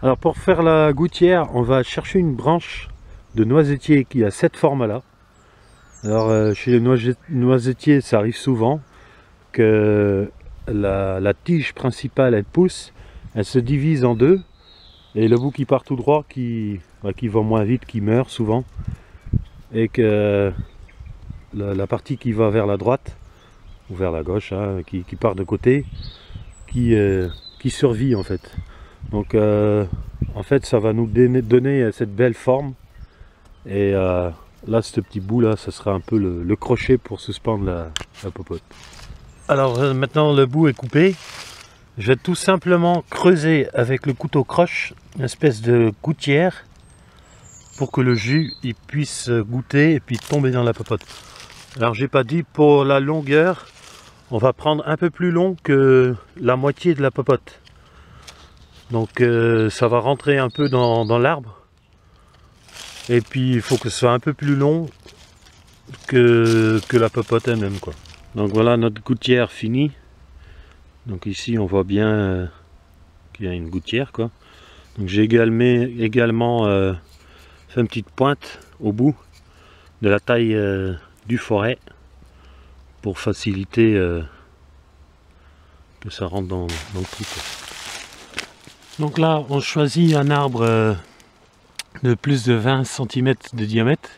Alors pour faire la gouttière, on va chercher une branche de noisetier qui a cette forme-là. Alors chez les noisetiers, ça arrive souvent que la tige principale, elle pousse, elle se divise en deux, et le bout qui part tout droit, qui va moins vite, qui meurt souvent, et que la partie qui va vers la droite, ou vers la gauche, hein, qui part de côté, qui survit en fait. Donc en fait ça va nous donner cette belle forme, et là ce petit bout là, ça sera un peu le crochet pour suspendre la popote. Alors maintenant le bout est coupé, je vais tout simplement creuser avec le couteau croche une espèce de gouttière pour que le jus il puisse goûter et puis tomber dans la popote. Alors j'ai pas dit, pour la longueur, on va prendre un peu plus long que la moitié de la popote. Donc ça va rentrer un peu dans l'arbre. Et puis il faut que ce soit un peu plus long que la popote elle-même, quoi. Donc voilà notre gouttière finie. Donc ici on voit bien qu'il y a une gouttière, quoi. Donc j'ai également fait une petite pointe au bout de la taille du forêt pour faciliter que ça rentre dans le trou, quoi. Donc là on choisit un arbre de plus de 20 cm de diamètre,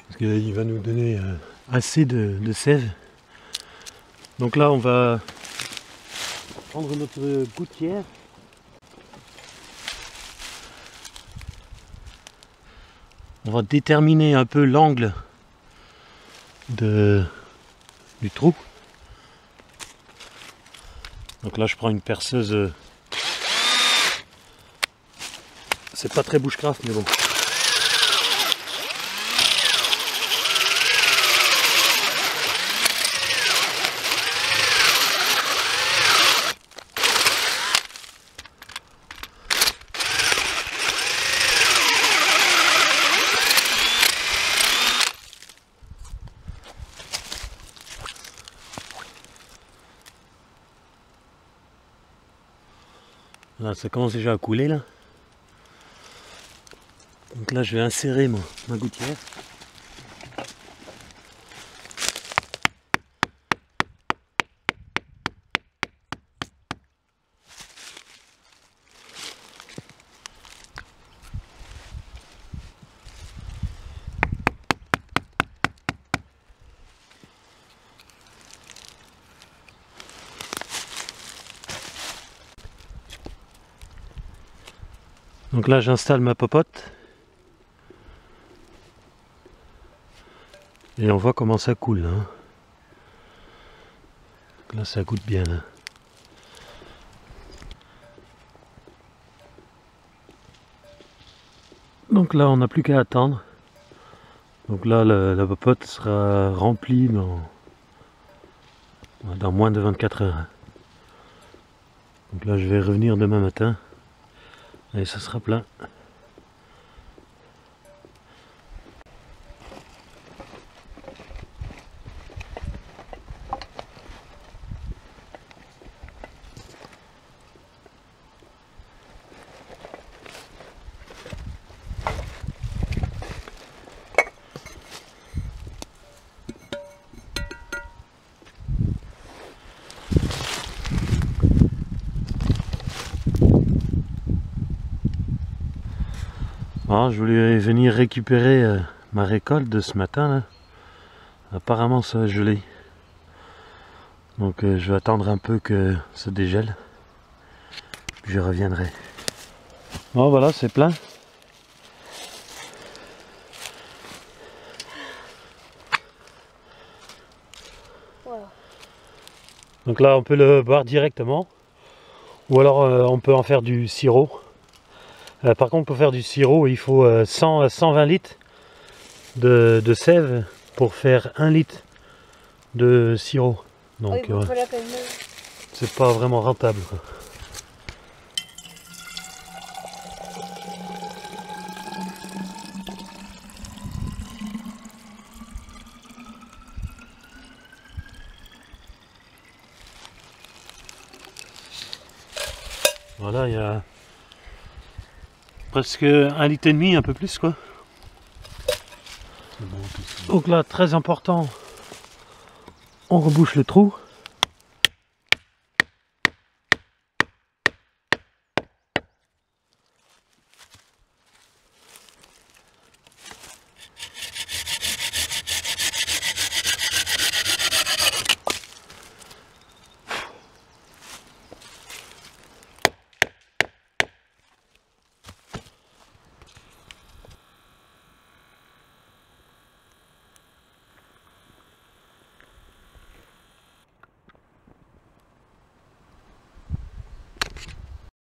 parce qu'il va nous donner assez de sève. Donc là on va prendre notre gouttière, on va déterminer un peu l'angle du trou. Donc là je prends une perceuse, c'est pas très bushcraft mais bon. Là, ça commence déjà à couler là. Donc là je vais insérer ma gouttière. Donc là j'installe ma popote. Et on voit comment ça coule, hein. Là ça goûte bien là. Donc là on n'a plus qu'à attendre. Donc là la popote sera remplie dans moins de 24 heures. Donc là je vais revenir demain matin et ça sera plein. Alors, je voulais venir récupérer ma récolte de ce matin là. Apparemment ça a gelé. Donc je vais attendre un peu que ça dégèle. Puis je reviendrai. Bon voilà, c'est plein. Voilà. Donc là on peut le boire directement. Ou alors on peut en faire du sirop. Par contre pour faire du sirop il faut 100 à 120 litres de sève pour faire 1 litre de sirop. Donc Oui, pas la peine. c'est pas vraiment rentable, quoi. Voilà, il y a presque 1,5 litre, un peu plus quoi. Donc là, très important, on rebouche le trou.